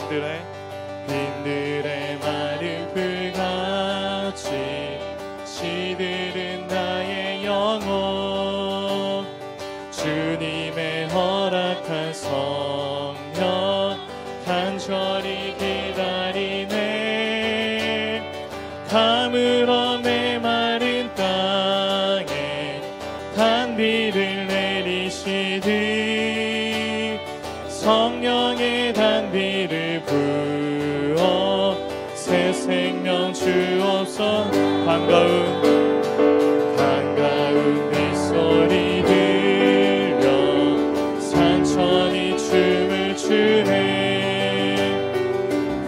빈들의 마른 풀같이 시들은 나의 영혼. 주님의 허락한 성령 간절히 기다리네. 가물어 메마른 땅에 단비를 내리시듯 성령의 단비를 부어 새 생명 주옵소서. 반가운 빗소리 들려 산천이 춤을 추네.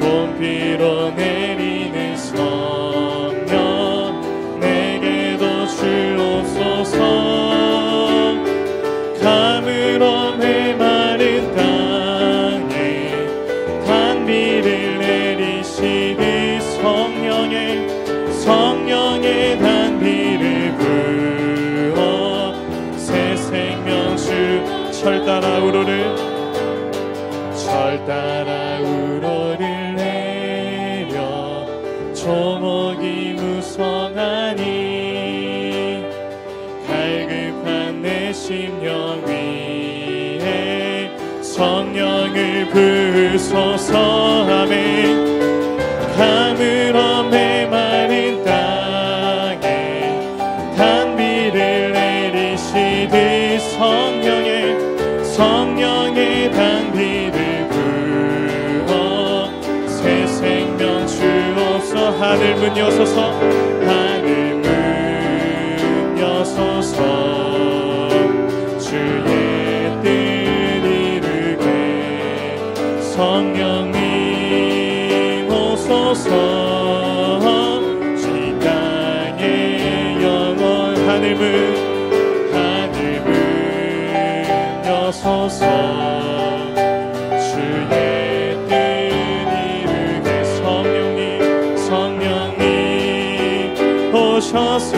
봄비로 내리는 성령 내게도 주옵소서. 가물어 메마른 땅에 단비를 내리시듯 성령의 단비를 부어 새 생명 주. 철 따라 우로를 내려 조목이 무성하니 갈급한 내 심령 위에 성령을 부으소서. 아멘. 가물어 메마른 땅에 단비를 내리시듯 성령의 단비를 부어 새 생명 주옵소서. 하늘 문 여소서. 하늘 문 여소서. 주의 뜻 이루게 성령님 오소서. 이 땅의 영원 하늘 문 여소서. 주의 뜻 이루게 성령님 오셔서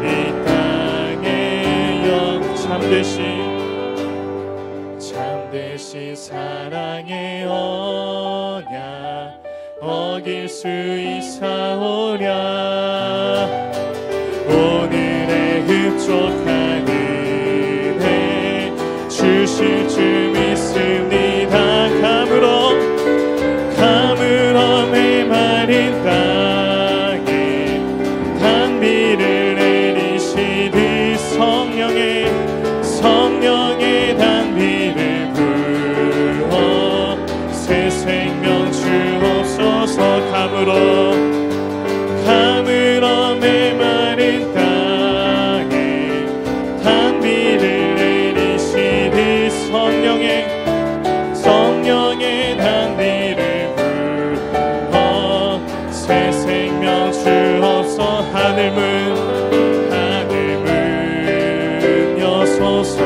이 땅의 참되신 사랑의 언약 어길 수 있사오랴. 오늘의 흡족한 은혜 주실 줄 믿습니다. 가물어 메마른 땅에 단비를 내리시듯 성령의 단비를 부어 새 생명 주옵소서. 가물어 메마른 땅에 단비를 내리시듯 성령의 단비를 부어 새 생명 주옵소서. 하늘 문 여소서.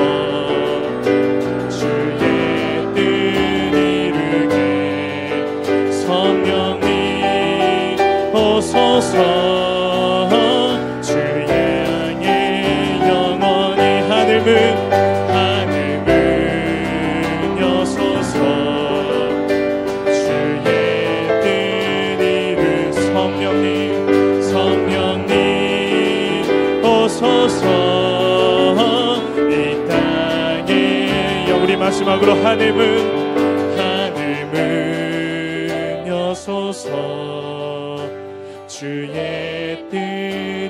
주의 뜻 이루게 성령님 오소서. 주의 양의 영원히 하늘 문 여소서. 주의 뜻 이룬 성령님 오소서. 이 땅의 우리 마지막으로 하늘 문 여소서. 주의 뜻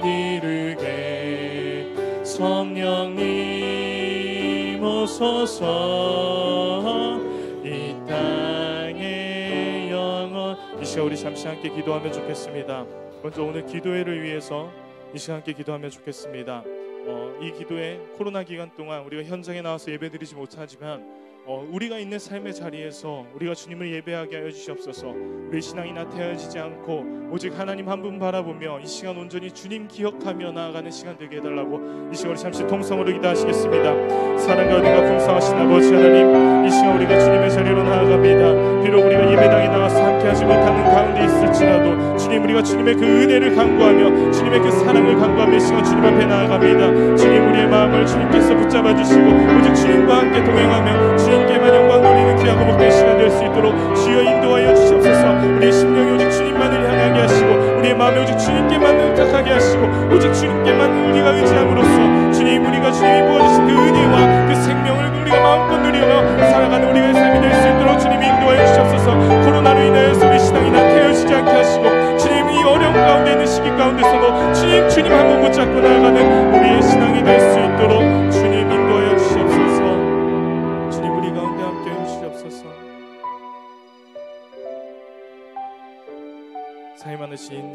이루게 성령님 오소서. 이 땅의 영원. 이 시간 우리 잠시 함께 기도하면 좋겠습니다. 먼저 오늘 기도회를 위해서 이 시간 함께 기도하면 좋겠습니다. 이 기도회 코로나 기간 동안 우리가 현장에 나와서 예배드리지 못하지만 우리가 있는 삶의 자리에서 우리가 주님을 예배하게 하여 주시옵소서. 우리 신앙이 나태해지지 않고 오직 하나님 한 분 바라보며 이 시간 온전히 주님 기억하며 나아가는 시간 되게 해달라고 이 시간 우리 잠시 통성으로 기도하시겠습니다. 사랑과 은혜가 풍성하신 아버지 하나님, 이 시간 우리가 주님의 자리로 나아갑니다. 비록 우리가 예배당에 나와서 함께하지 못하는 가운데 있을지라도 주님, 우리가 주님의 그 은혜를 간구하며 주님의 그 사랑을 간구하며 이 시간 주님 앞에 나아갑니다. 주님, 우리의 마음을 주님께서 붙잡아 주시고 오직 주님과 함께 동행하며 주님께만 영광 돌리는 귀하고 복된 시간 될 수 있도록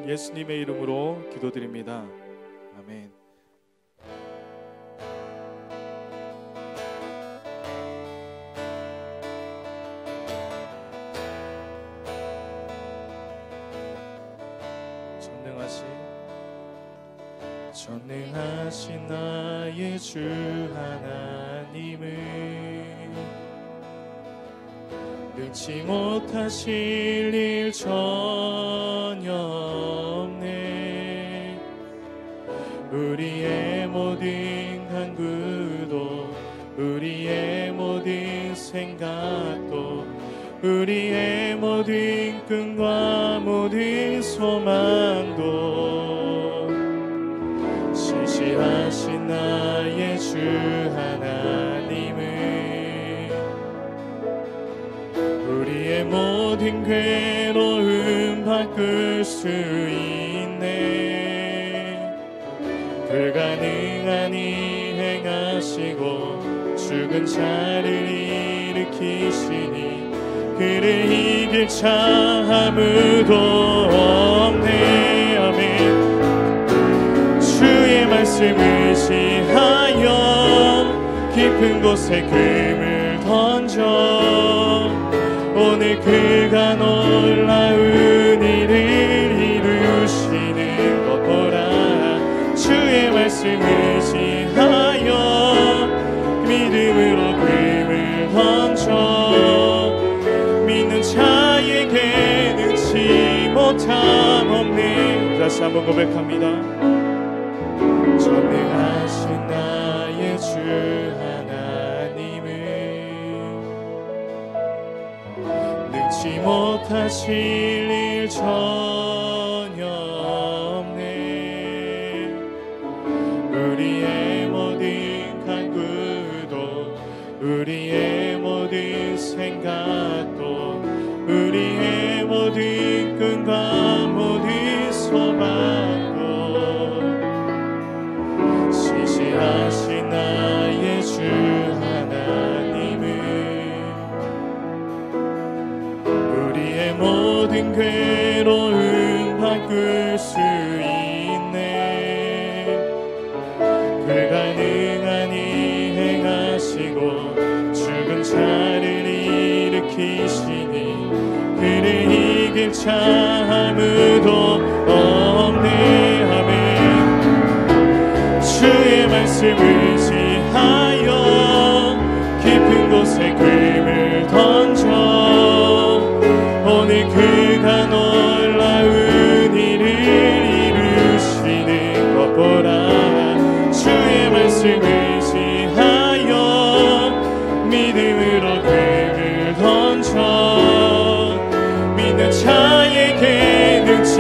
예수님의 이름으로 기도드립니다. 아멘. 전능하신 나의 주 하나님은 능치 못하실 일 전혀 없네. 우리의 모든 간구도 우리의 모든 생각도 우리의 모든 꿈과 모든 소망도 신실하신 나의 주 하나님은 우리의 모든 괴로움 바꿀 수 있네. 불가능한 일 행하시고 죽은 자를 일으키시니 그를 이길 자 아무도 없네. 아멘. 주의 말씀 의지하여 깊은 곳에 금을 던져 오늘 그가 놀라운 일을 이루시는 것 보라. 주의 말씀 의지하여 믿음으로 금을 던져 믿는 자에게 능치 못함 없네. 다시 한번 고백합니다. 전능하신 나의 주 하나님은 능치 못하실 일 전혀 없네. 우리의 모든 간구도 우리의 모든 생각도 우리의 모든 꿈과 모든 소망도 신실하신 나의 주 하나님은 우리의 모든 괴로움 바꿀 수 있네. 불가능한 일 행하시고 죽은 자를 일으키시니 그를 이길 자 아무도 없네. 아멘. 주의 말씀 의지하여 깊은 곳에 금을 던져 오늘 그가 놀라운 일을 이루시는 것 보라. 주의 말씀 의지하여 믿음으로 금을 던져 믿는 자에게 능치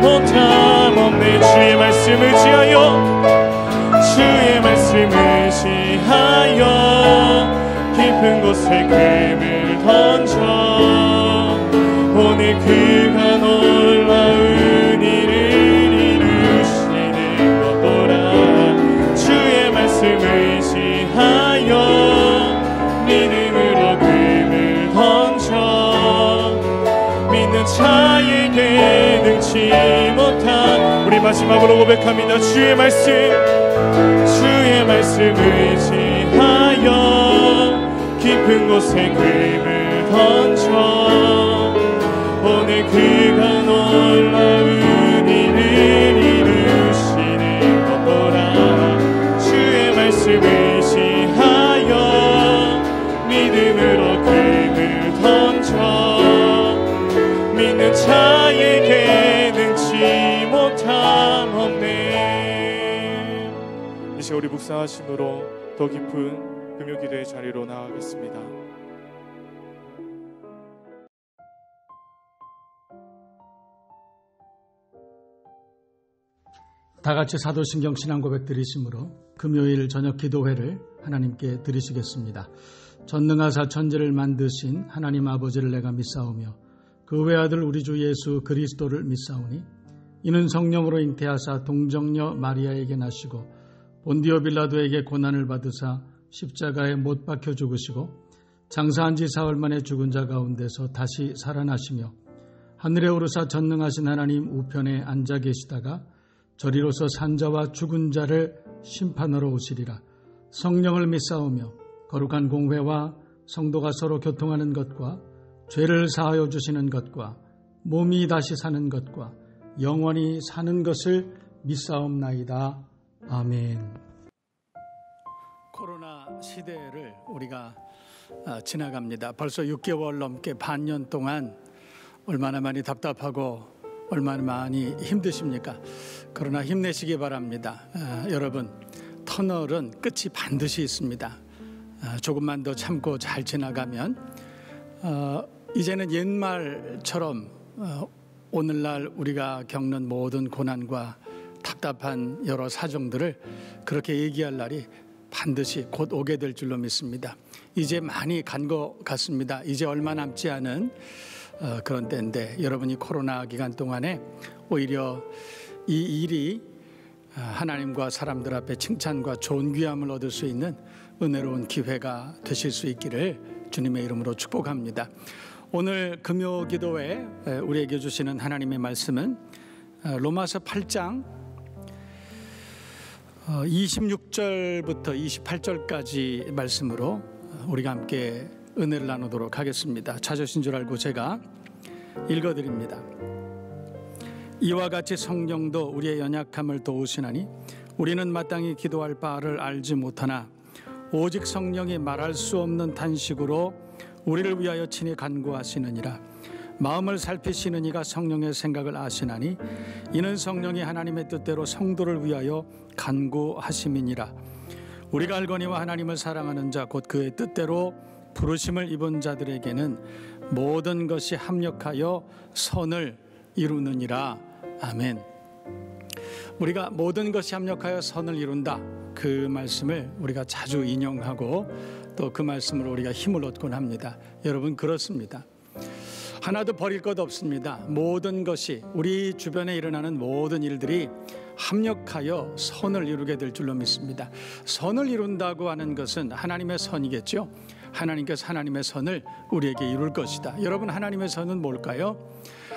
못함 없네. 주의 말씀 의지하여 주의 말씀 의지하여 깊은 곳에 금을 던져 오늘 그가 놀라운 일을 이루시는 것 보라. 주의 말씀 의지하여 믿음으로 금을 던져 믿는 자에게 능치 못한 우리 마지막으로 고백합니다. 주의 말씀 의지하여 깊은 곳에 금을 던져 오늘 그가 놀라운 일을 이루시는 것 보라. 주의 말씀 의지하여 믿음으로 금을 던져 믿는 자에게 능치 못함 없네. 이제 우리 묵상하심으로 더 깊은 금요기도의 자리로 나아가겠습니다. 다 같이 사도신경 신앙 고백 드리심으로 금요일 저녁 기도회를 하나님께 드리시겠습니다. 전능하사 천지를 만드신 하나님 아버지를 내가 믿사오며 그 외아들 우리 주 예수 그리스도를 믿사오니 이는 성령으로 잉태하사 동정녀 마리아에게 나시고 본디오 빌라도에게 고난을 받으사 십자가에 못 박혀 죽으시고 장사한 지 사흘 만에 죽은 자 가운데서 다시 살아나시며 하늘에 오르사 전능하신 하나님 우편에 앉아 계시다가 저리로서 산자와 죽은 자를 심판하러 오시리라. 성령을 믿사오며 거룩한 공회와 성도가 서로 교통하는 것과 죄를 사하여 주시는 것과 몸이 다시 사는 것과 영원히 사는 것을 믿사옵나이다. 아멘. 코로나 시대를 우리가 지나갑니다. 벌써 6개월 넘게 반년 동안 얼마나 많이 답답하고 얼마나 많이 힘드십니까? 그러나 힘내시기 바랍니다. 여러분, 터널은 끝이 반드시 있습니다. 조금만 더 참고 잘 지나가면 이제는 옛말처럼 오늘날 우리가 겪는 모든 고난과 답답한 여러 사정들을 그렇게 얘기할 날이 반드시 곧 오게 될 줄로 믿습니다. 이제 많이 간 것 같습니다. 이제 얼마 남지 않은 그런 때인데 여러분이 코로나 기간 동안에 오히려 이 일이 하나님과 사람들 앞에 칭찬과 존귀함을 얻을 수 있는 은혜로운 기회가 되실 수 있기를 주님의 이름으로 축복합니다. 오늘 금요 기도회 우리에게 주시는 하나님의 말씀은 로마서 8장 26절부터 28절까지 말씀으로 우리가 함께 은혜를 나누도록 하겠습니다. 찾으신 줄 알고 제가 읽어드립니다. 이와 같이 성령도 우리의 연약함을 도우시나니 우리는 마땅히 기도할 바를 알지 못하나 오직 성령이 말할 수 없는 탄식으로 우리를 위하여 친히 간구하시느니라. 마음을 살피시는 이가 성령의 생각을 아시나니 이는 성령이 하나님의 뜻대로 성도를 위하여 간구하심이니라. 우리가 알거니와 하나님을 사랑하는 자 곧 그의 뜻대로 부르심을 입은 자들에게는 모든 것이 합력하여 선을 이루느니라. 아멘. 우리가 모든 것이 합력하여 선을 이룬다, 그 말씀을 우리가 자주 인용하고 또 그 말씀으로 우리가 힘을 얻곤 합니다. 여러분, 그렇습니다. 하나도 버릴 것 없습니다. 모든 것이, 우리 주변에 일어나는 모든 일들이 합력하여 선을 이루게 될 줄로 믿습니다. 선을 이룬다고 하는 것은 하나님의 선이겠죠. 하나님께서 하나님의 선을 우리에게 이룰 것이다. 여러분, 하나님의 선은 뭘까요?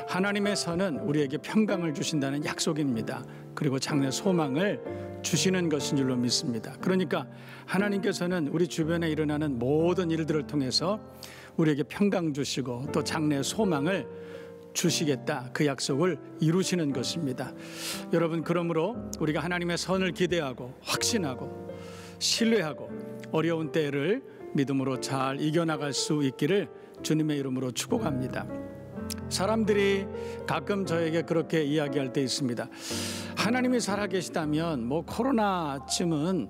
하나님의 선은 우리에게 평강을 주신다는 약속입니다. 그리고 장래 소망을 주시는 것인 줄로 믿습니다. 그러니까 하나님께서는 우리 주변에 일어나는 모든 일들을 통해서 우리에게 평강 주시고 또 장래 소망을 주시겠다, 그 약속을 이루시는 것입니다. 여러분, 그러므로 우리가 하나님의 선을 기대하고 확신하고 신뢰하고 어려운 때를 믿음으로 잘 이겨나갈 수 있기를 주님의 이름으로 축복합니다. 사람들이 가끔 저에게 그렇게 이야기할 때 있습니다. 하나님이 살아계시다면 코로나쯤은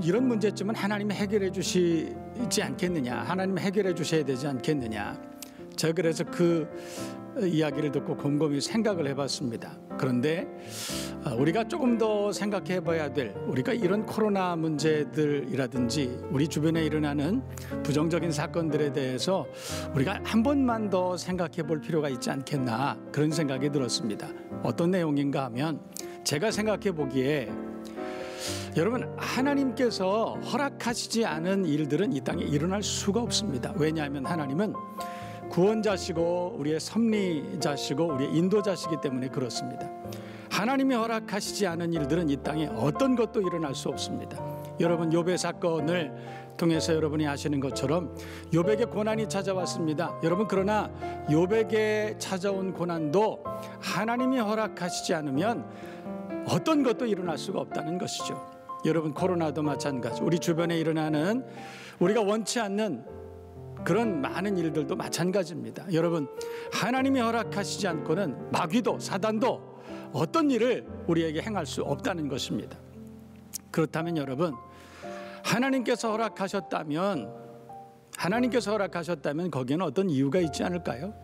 이런 문제쯤은 하나님이 해결해 주시지 않겠느냐, 하나님이 해결해 주셔야 되지 않겠느냐. 제가 그래서 그 이야기를 듣고 곰곰이 생각을 해봤습니다. 그런데 우리가 조금 더 생각해 봐야 될, 우리가 이런 코로나 문제들이라든지 우리 주변에 일어나는 부정적인 사건들에 대해서 우리가 한 번만 더 생각해 볼 필요가 있지 않겠나, 그런 생각이 들었습니다. 어떤 내용인가 하면, 제가 생각해 보기에 여러분, 하나님께서 허락하시지 않은 일들은 이 땅에 일어날 수가 없습니다. 왜냐하면 하나님은 구원자시고 우리의 섭리자시고 우리의 인도자시기 때문에 그렇습니다. 하나님이 허락하시지 않은 일들은 이 땅에 어떤 것도 일어날 수 없습니다. 여러분, 욥의 사건을 통해서 여러분이 아시는 것처럼 욥에게 고난이 찾아왔습니다. 여러분, 그러나 욥에게 찾아온 고난도 하나님이 허락하시지 않으면 어떤 것도 일어날 수가 없다는 것이죠. 여러분, 코로나도 마찬가지, 우리 주변에 일어나는 우리가 원치 않는 그런 많은 일들도 마찬가지입니다. 여러분, 하나님이 허락하시지 않고는 마귀도 사단도 어떤 일을 우리에게 행할 수 없다는 것입니다. 그렇다면 여러분, 하나님께서 허락하셨다면 거기에는 어떤 이유가 있지 않을까요?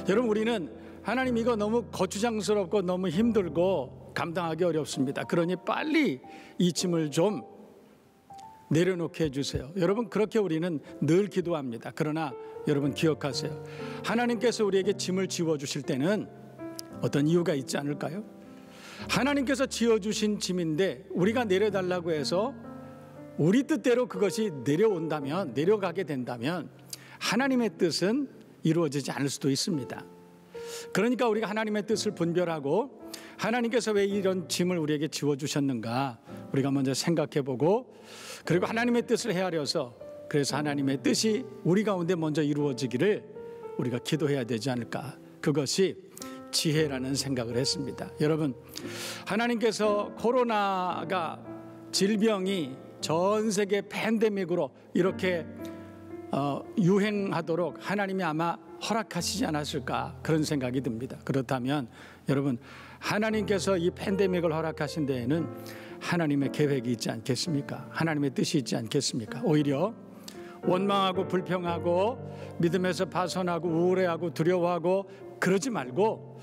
여러분, 우리는 하나님, 이거 너무 거추장스럽고 너무 힘들고 감당하기 어렵습니다. 그러니 빨리 이 짐을 좀 내려놓게 해주세요. 여러분, 그렇게 우리는 늘 기도합니다. 그러나 여러분, 기억하세요. 하나님께서 우리에게 짐을 지워주실 때는 어떤 이유가 있지 않을까요? 하나님께서 지어주신 짐인데 우리가 내려달라고 해서 우리 뜻대로 그것이 내려가게 된다면 하나님의 뜻은 이루어지지 않을 수도 있습니다. 그러니까 우리가 하나님의 뜻을 분별하고 하나님께서 왜 이런 짐을 우리에게 지워주셨는가 우리가 먼저 생각해보고, 그리고 하나님의 뜻을 헤아려서 그래서 하나님의 뜻이 우리 가운데 먼저 이루어지기를 우리가 기도해야 되지 않을까. 그것이 지혜라는 생각을 했습니다. 여러분, 하나님께서 코로나가 질병이 전 세계 팬데믹으로 이렇게 유행하도록 하나님이 아마 허락하시지 않았을까 그런 생각이 듭니다. 그렇다면 여러분, 하나님께서 이 팬데믹을 허락하신 데에는 하나님의 계획이 있지 않겠습니까? 하나님의 뜻이 있지 않겠습니까? 오히려 원망하고 불평하고 믿음에서 파손하고 우울해하고 두려워하고 그러지 말고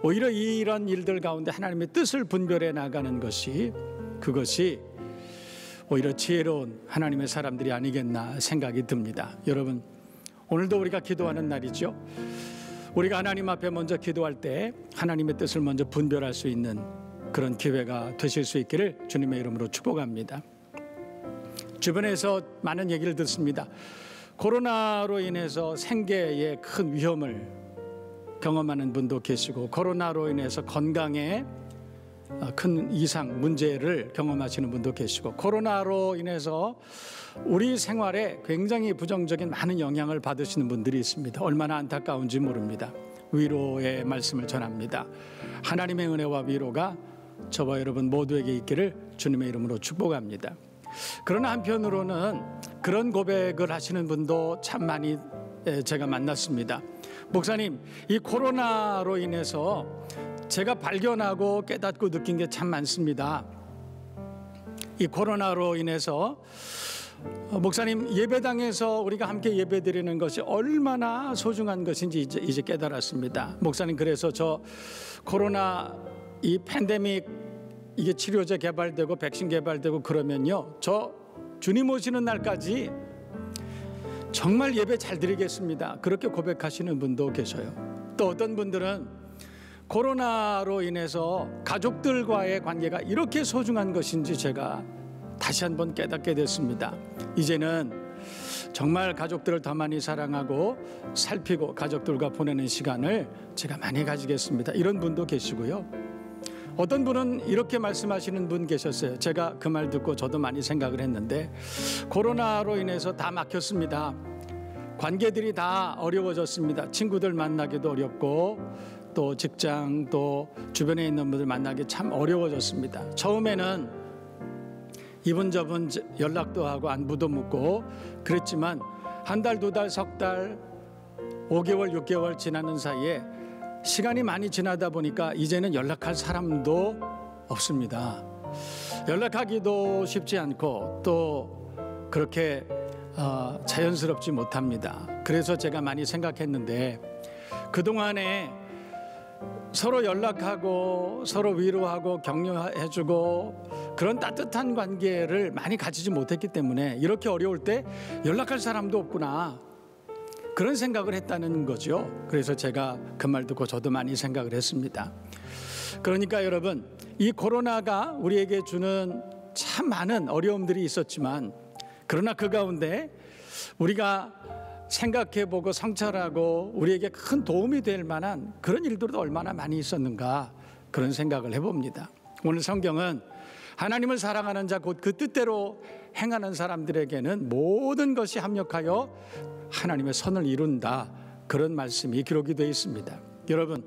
오히려 이런 일들 가운데 하나님의 뜻을 분별해 나가는 것이, 그것이 오히려 지혜로운 하나님의 사람들이 아니겠나 생각이 듭니다. 여러분, 오늘도 우리가 기도하는 날이죠. 우리가 하나님 앞에 먼저 기도할 때 하나님의 뜻을 먼저 분별할 수 있는 그런 기회가 되실 수 있기를 주님의 이름으로 축복합니다. 주변에서 많은 얘기를 듣습니다. 코로나로 인해서 생계에 큰 위험을 경험하는 분도 계시고, 코로나로 인해서 건강에 큰 이상 문제를 경험하시는 분도 계시고, 코로나로 인해서 우리 생활에 굉장히 부정적인 많은 영향을 받으시는 분들이 있습니다. 얼마나 안타까운지 모릅니다. 위로의 말씀을 전합니다. 하나님의 은혜와 위로가 저와 여러분 모두에게 있기를 주님의 이름으로 축복합니다. 그러나 한편으로는 그런 고백을 하시는 분도 참 많이 제가 만났습니다. 목사님, 이 코로나로 인해서 제가 발견하고 깨닫고 느낀 게 참 많습니다. 이 코로나로 인해서 목사님, 예배당에서 우리가 함께 예배드리는 것이 얼마나 소중한 것인지 이제 깨달았습니다. 목사님, 그래서 저 코로나 이 팬데믹 이게 치료제 개발되고 백신 개발되고 그러면요, 저 주님 오시는 날까지 정말 예배 잘 드리겠습니다. 그렇게 고백하시는 분도 계셔요. 또 어떤 분들은 코로나로 인해서 가족들과의 관계가 이렇게 소중한 것인지 제가 다시 한번 깨닫게 됐습니다. 이제는 정말 가족들을 더 많이 사랑하고 살피고 가족들과 보내는 시간을 제가 많이 가지겠습니다. 이런 분도 계시고요. 어떤 분은 이렇게 말씀하시는 분 계셨어요. 제가 그 말 듣고 저도 많이 생각을 했는데, 코로나로 인해서 다 막혔습니다. 관계들이 다 어려워졌습니다. 친구들 만나기도 어렵고 또 직장 또 주변에 있는 분들 만나기 참 어려워졌습니다. 처음에는 이분 저분 연락도 하고 안부도 묻고 그랬지만 한 달, 두 달, 석 달, 5개월, 6개월 지나는 사이에 시간이 많이 지나다 보니까 이제는 연락할 사람도 없습니다. 연락하기도 쉽지 않고 또 그렇게 자연스럽지 못합니다. 그래서 제가 많이 생각했는데, 그동안에 서로 연락하고 서로 위로하고 격려해주고 그런 따뜻한 관계를 많이 가지지 못했기 때문에 이렇게 어려울 때 연락할 사람도 없구나, 그런 생각을 했다는 거죠. 그래서 제가 그 말 듣고 저도 많이 생각을 했습니다. 그러니까 여러분, 이 코로나가 우리에게 주는 참 많은 어려움들이 있었지만, 그러나 그 가운데 우리가 생각해보고 성찰하고 우리에게 큰 도움이 될 만한 그런 일들도 얼마나 많이 있었는가, 그런 생각을 해봅니다. 오늘 성경은 하나님을 사랑하는 자, 곧 그 뜻대로 행하는 사람들에게는 모든 것이 합력하여 하나님의 선을 이룬다, 그런 말씀이 기록이 되어 있습니다. 여러분,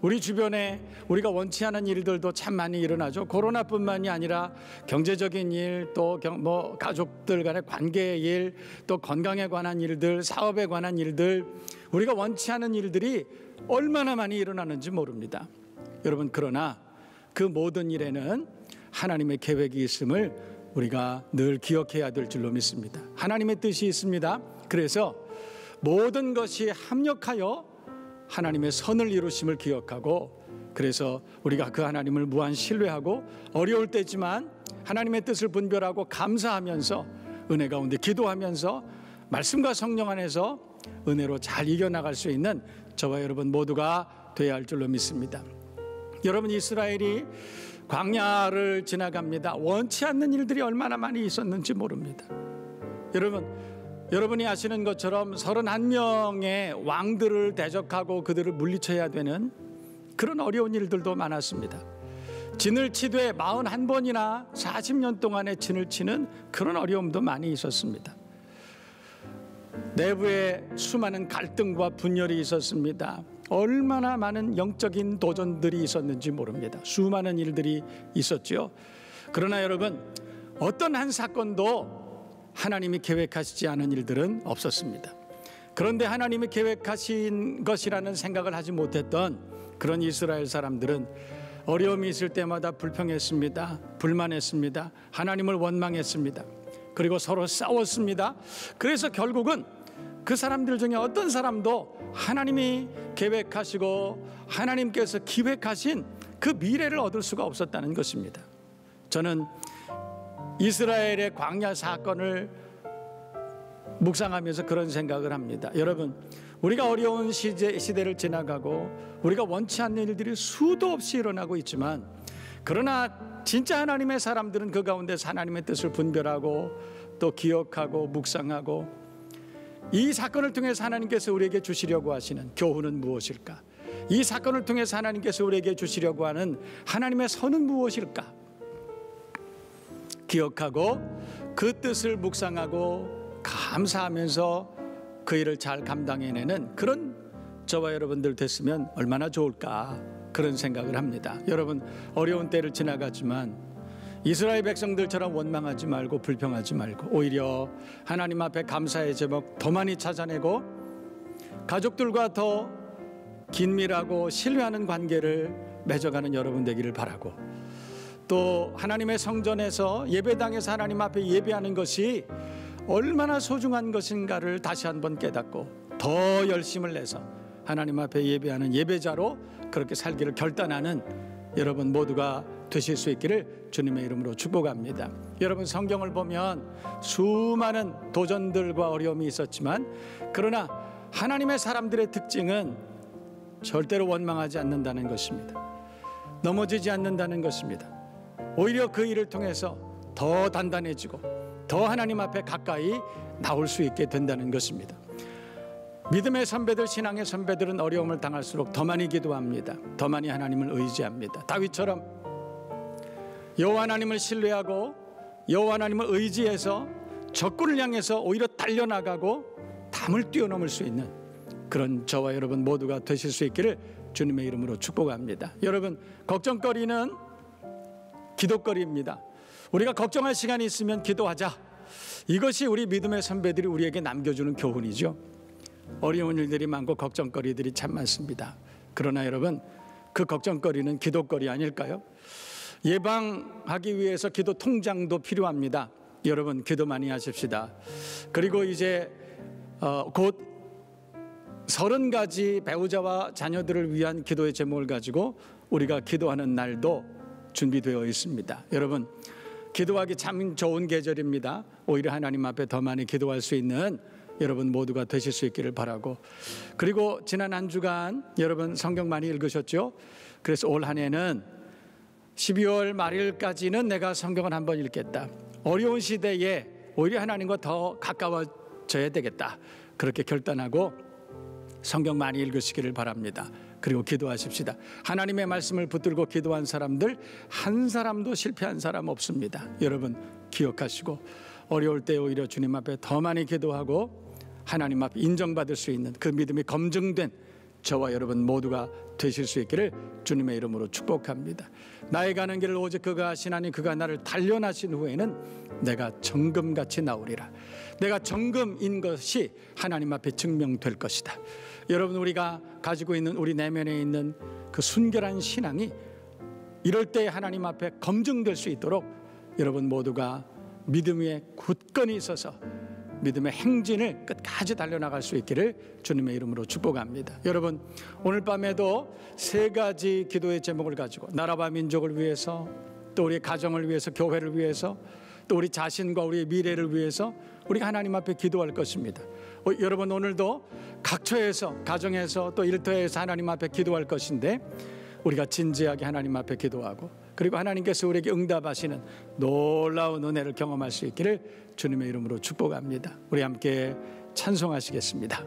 우리 주변에 우리가 원치 않은 일들도 참 많이 일어나죠. 코로나뿐만이 아니라 경제적인 일, 또 가족들 간의 관계의 일, 또 건강에 관한 일들, 사업에 관한 일들, 우리가 원치 않은 일들이 얼마나 많이 일어나는지 모릅니다. 여러분, 그러나 그 모든 일에는 하나님의 계획이 있음을 우리가 늘 기억해야 될 줄로 믿습니다. 하나님의 뜻이 있습니다. 그래서 모든 것이 합력하여 하나님의 선을 이루심을 기억하고, 그래서 우리가 그 하나님을 무한 신뢰하고 어려울 때지만 하나님의 뜻을 분별하고 감사하면서 은혜 가운데 기도하면서 말씀과 성령 안에서 은혜로 잘 이겨나갈 수 있는 저와 여러분 모두가 되어야 할 줄로 믿습니다. 여러분, 이스라엘이 광야를 지나갑니다. 원치 않는 일들이 얼마나 많이 있었는지 모릅니다. 여러분, 여러분이 아시는 것처럼 31명의 왕들을 대적하고 그들을 물리쳐야 되는 그런 어려운 일들도 많았습니다. 진을 치되 41번이나 40년 동안에 진을 치는 그런 어려움도 많이 있었습니다. 내부에 수많은 갈등과 분열이 있었습니다. 얼마나 많은 영적인 도전들이 있었는지 모릅니다. 수많은 일들이 있었죠. 그러나 여러분, 어떤 한 사건도 하나님이 계획하시지 않은 일들은 없었습니다. 그런데 하나님이 계획하신 것이라는 생각을 하지 못했던 그런 이스라엘 사람들은 어려움이 있을 때마다 불평했습니다. 불만했습니다. 하나님을 원망했습니다. 그리고 서로 싸웠습니다. 그래서 결국은 그 사람들 중에 어떤 사람도 하나님이 계획하시고 하나님께서 기획하신 그 미래를 얻을 수가 없었다는 것입니다. 저는 이스라엘의 광야 사건을 묵상하면서 그런 생각을 합니다. 여러분, 우리가 어려운 시대를 지나가고 우리가 원치 않는 일들이 수도 없이 일어나고 있지만, 그러나 진짜 하나님의 사람들은 그 가운데서 하나님의 뜻을 분별하고 또 기억하고 묵상하고, 이 사건을 통해서 하나님께서 우리에게 주시려고 하시는 교훈은 무엇일까? 이 사건을 통해서 하나님께서 우리에게 주시려고 하는 하나님의 선은 무엇일까? 기억하고 그 뜻을 묵상하고 감사하면서 그 일을 잘 감당해내는 그런 저와 여러분들 됐으면 얼마나 좋을까, 그런 생각을 합니다. 여러분, 어려운 때를 지나가지만 이스라엘 백성들처럼 원망하지 말고 불평하지 말고 오히려 하나님 앞에 감사의 제목 더 많이 찾아내고 가족들과 더 긴밀하고 신뢰하는 관계를 맺어가는 여러분 되기를 바라고, 또 하나님의 성전에서 예배당에서 하나님 앞에 예배하는 것이 얼마나 소중한 것인가를 다시 한번 깨닫고 더 열심을 내서 하나님 앞에 예배하는 예배자로 그렇게 살기를 결단하는 여러분 모두가 되실 수 있기를 주님의 이름으로 축복합니다. 여러분, 성경을 보면 수많은 도전들과 어려움이 있었지만, 그러나 하나님의 사람들의 특징은 절대로 원망하지 않는다는 것입니다. 넘어지지 않는다는 것입니다. 오히려 그 일을 통해서 더 단단해지고 더 하나님 앞에 가까이 나올 수 있게 된다는 것입니다. 믿음의 선배들, 신앙의 선배들은 어려움을 당할수록 더 많이 기도합니다. 더 많이 하나님을 의지합니다. 다윗처럼 여호와 하나님을 신뢰하고 여호와 하나님을 의지해서 적군을 향해서 오히려 달려나가고 담을 뛰어넘을 수 있는 그런 저와 여러분 모두가 되실 수 있기를 주님의 이름으로 축복합니다. 여러분, 걱정거리는 기도거리입니다. 우리가 걱정할 시간이 있으면 기도하자. 이것이 우리 믿음의 선배들이 우리에게 남겨주는 교훈이죠. 어려운 일들이 많고 걱정거리들이 참 많습니다. 그러나 여러분, 그 걱정거리는 기도거리 아닐까요? 예방하기 위해서 기도 통장도 필요합니다. 여러분, 기도 많이 하십시다. 그리고 이제 곧 30가지 배우자와 자녀들을 위한 기도의 제목을 가지고 우리가 기도하는 날도 준비되어 있습니다. 여러분, 기도하기 참 좋은 계절입니다. 오히려 하나님 앞에 더 많이 기도할 수 있는 여러분 모두가 되실 수 있기를 바라고, 그리고 지난 한 주간 여러분 성경 많이 읽으셨죠? 그래서 올 한 해는 12월 말일까지는 내가 성경을 한번 읽겠다. 어려운 시대에 오히려 하나님과 더 가까워져야 되겠다. 그렇게 결단하고 성경 많이 읽으시기를 바랍니다. 그리고 기도하십시다. 하나님의 말씀을 붙들고 기도한 사람들 한 사람도 실패한 사람 없습니다. 여러분 기억하시고 어려울 때 오히려 주님 앞에 더 많이 기도하고 하나님 앞에 인정받을 수 있는 그 믿음이 검증된 저와 여러분 모두가 되실 수 있기를 주님의 이름으로 축복합니다. 나의 가는 길을 오직 그가 하시나니 그가 나를 단련하신 후에는 내가 정금같이 나오리라. 내가 정금인 것이 하나님 앞에 증명될 것이다. 여러분, 우리가 가지고 있는 우리 내면에 있는 그 순결한 신앙이 이럴 때 하나님 앞에 검증될 수 있도록 여러분 모두가 믿음 위에 굳건히 있어서 믿음의 행진을 끝까지 달려나갈 수 있기를 주님의 이름으로 축복합니다. 여러분, 오늘 밤에도 3가지 기도의 제목을 가지고 나라와 민족을 위해서, 또 우리 가정을 위해서, 교회를 위해서, 또 우리 자신과 우리의 미래를 위해서 우리가 하나님 앞에 기도할 것입니다. 여러분, 오늘도 각처에서, 가정에서, 또 일터에서 하나님 앞에 기도할 것인데 우리가 진지하게 하나님 앞에 기도하고 그리고 하나님께서 우리에게 응답하시는 놀라운 은혜를 경험할 수 있기를 주님의 이름으로 축복합니다. 우리 함께 찬송하시겠습니다.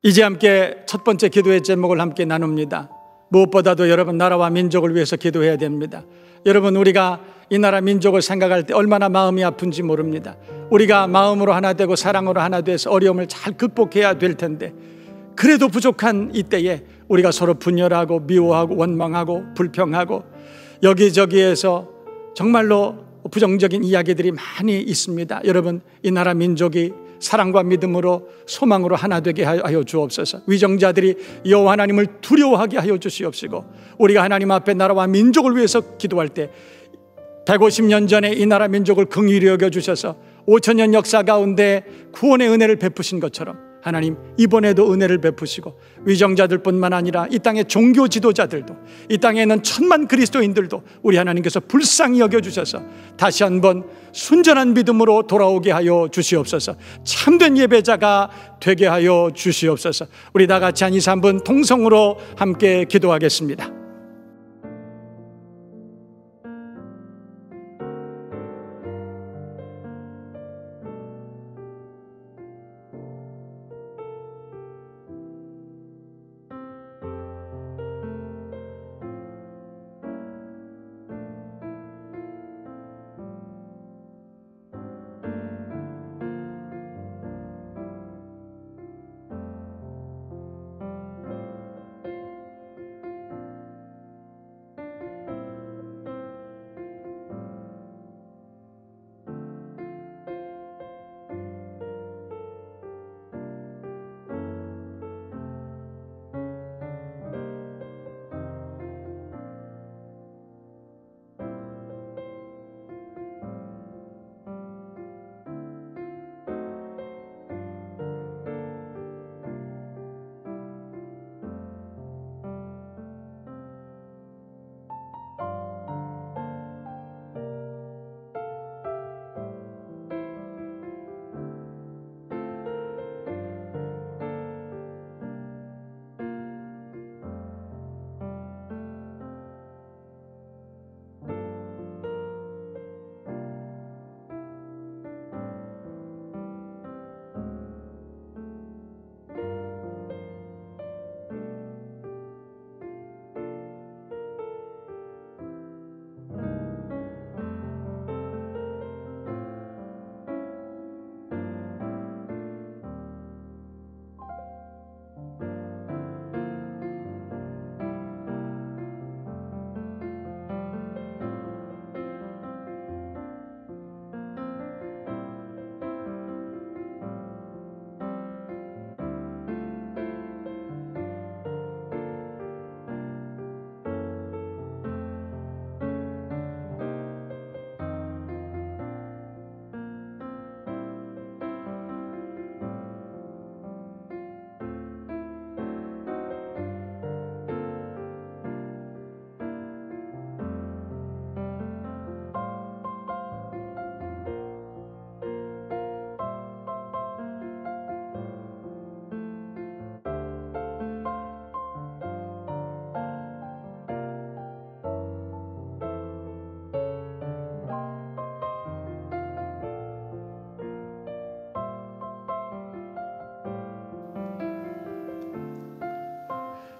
이제 함께 첫 번째 기도의 제목을 함께 나눕니다. 무엇보다도 여러분 나라와 민족을 위해서 기도해야 됩니다. 여러분, 우리가 이 나라 민족을 생각할 때 얼마나 마음이 아픈지 모릅니다. 우리가 마음으로 하나 되고 사랑으로 하나 돼서 어려움을 잘 극복해야 될 텐데, 그래도 부족한 이때에 우리가 서로 분열하고 미워하고 원망하고 불평하고 여기저기에서 정말로 부정적인 이야기들이 많이 있습니다. 여러분, 이 나라 민족이 사랑과 믿음으로 소망으로 하나 되게 하여 주옵소서. 위정자들이 여호와 하나님을 두려워하게 하여 주시옵시고, 우리가 하나님 앞에 나라와 민족을 위해서 기도할 때 150년 전에 이 나라 민족을 긍휼히 여겨 주셔서 5,000년 역사 가운데 구원의 은혜를 베푸신 것처럼 하나님, 이번에도 은혜를 베푸시고 위정자들뿐만 아니라 이 땅의 종교 지도자들도, 이 땅에 있는 천만 그리스도인들도 우리 하나님께서 불쌍히 여겨주셔서 다시 한번 순전한 믿음으로 돌아오게 하여 주시옵소서. 참된 예배자가 되게 하여 주시옵소서. 우리 다 같이 한 2, 3분 통성으로 함께 기도하겠습니다.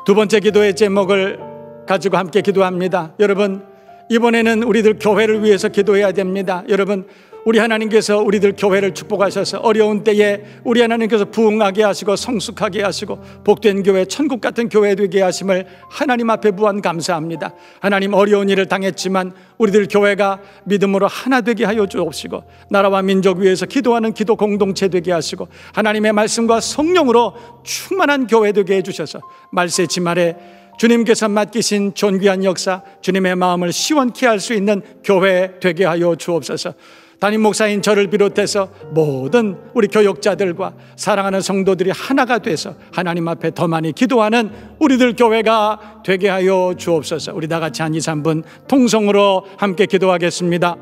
두 번째 기도의 제목을 가지고 함께 기도합니다. 여러분, 이번에는 우리들 교회를 위해서 기도해야 됩니다. 여러분, 우리 하나님께서 우리들 교회를 축복하셔서 어려운 때에 우리 하나님께서 부흥하게 하시고 성숙하게 하시고 복된 교회, 천국 같은 교회 되게 하심을 하나님 앞에 무한 감사합니다. 하나님, 어려운 일을 당했지만 우리들 교회가 믿음으로 하나 되게 하여 주옵시고 나라와 민족 위해서 기도하는 기도 공동체 되게 하시고 하나님의 말씀과 성령으로 충만한 교회 되게 해주셔서 말세 지말에 주님께서 맡기신 존귀한 역사, 주님의 마음을 시원케 할 수 있는 교회 되게 하여 주옵소서. 담임 목사인 저를 비롯해서 모든 우리 교역자들과 사랑하는 성도들이 하나가 돼서 하나님 앞에 더 많이 기도하는 우리들 교회가 되게 하여 주옵소서. 우리 다 같이 한 2, 3분 통성으로 함께 기도하겠습니다.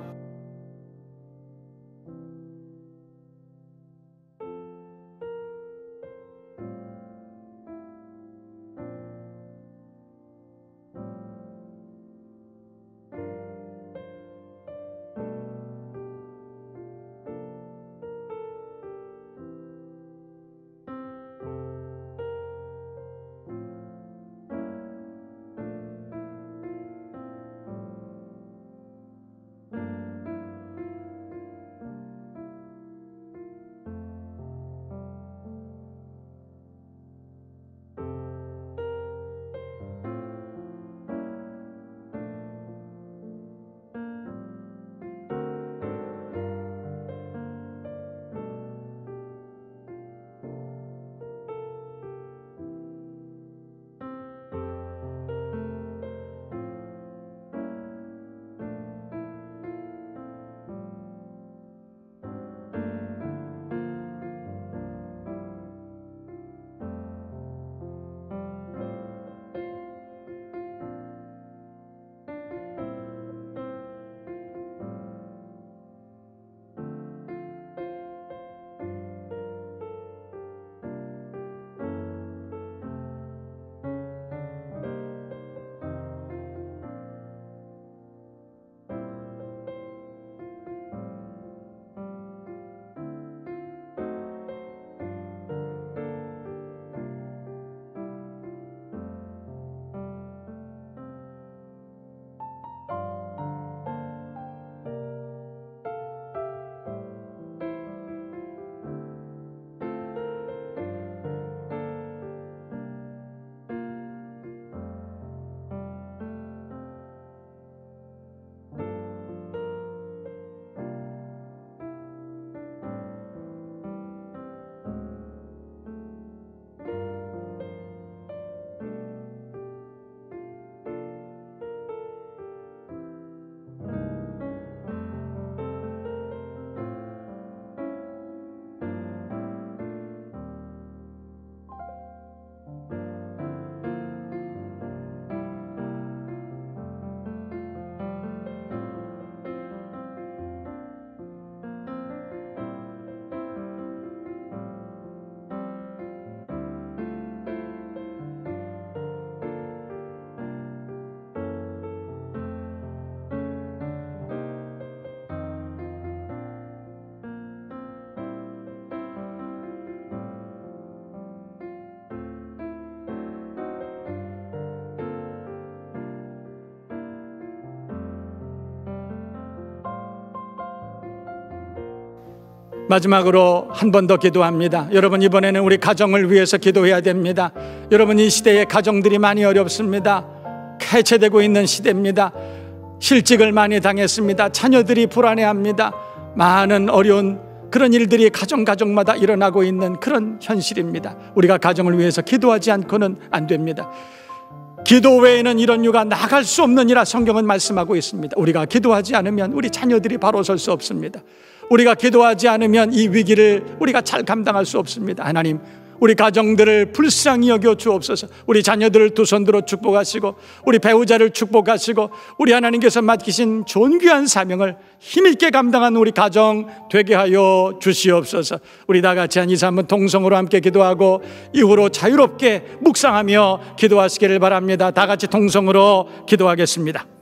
마지막으로 한 번 더 기도합니다. 여러분, 이번에는 우리 가정을 위해서 기도해야 됩니다. 여러분, 이 시대에 가정들이 많이 어렵습니다. 해체되고 있는 시대입니다. 실직을 많이 당했습니다. 자녀들이 불안해합니다. 많은 어려운 그런 일들이 가정마다 일어나고 있는 그런 현실입니다. 우리가 가정을 위해서 기도하지 않고는 안 됩니다. 기도 외에는 이런 유가 나갈 수 없느니라 성경은 말씀하고 있습니다. 우리가 기도하지 않으면 우리 자녀들이 바로 설 수 없습니다. 우리가 기도하지 않으면 이 위기를 우리가 잘 감당할 수 없습니다. 하나님, 우리 가정들을 불쌍히 여겨 주옵소서. 우리 자녀들을 두 손들어 축복하시고 우리 배우자를 축복하시고 우리 하나님께서 맡기신 존귀한 사명을 힘있게 감당한 우리 가정 되게 하여 주시옵소서. 우리 다 같이 한 2, 3분 동성으로 함께 기도하고 이후로 자유롭게 묵상하며 기도하시기를 바랍니다. 다 같이 동성으로 기도하겠습니다.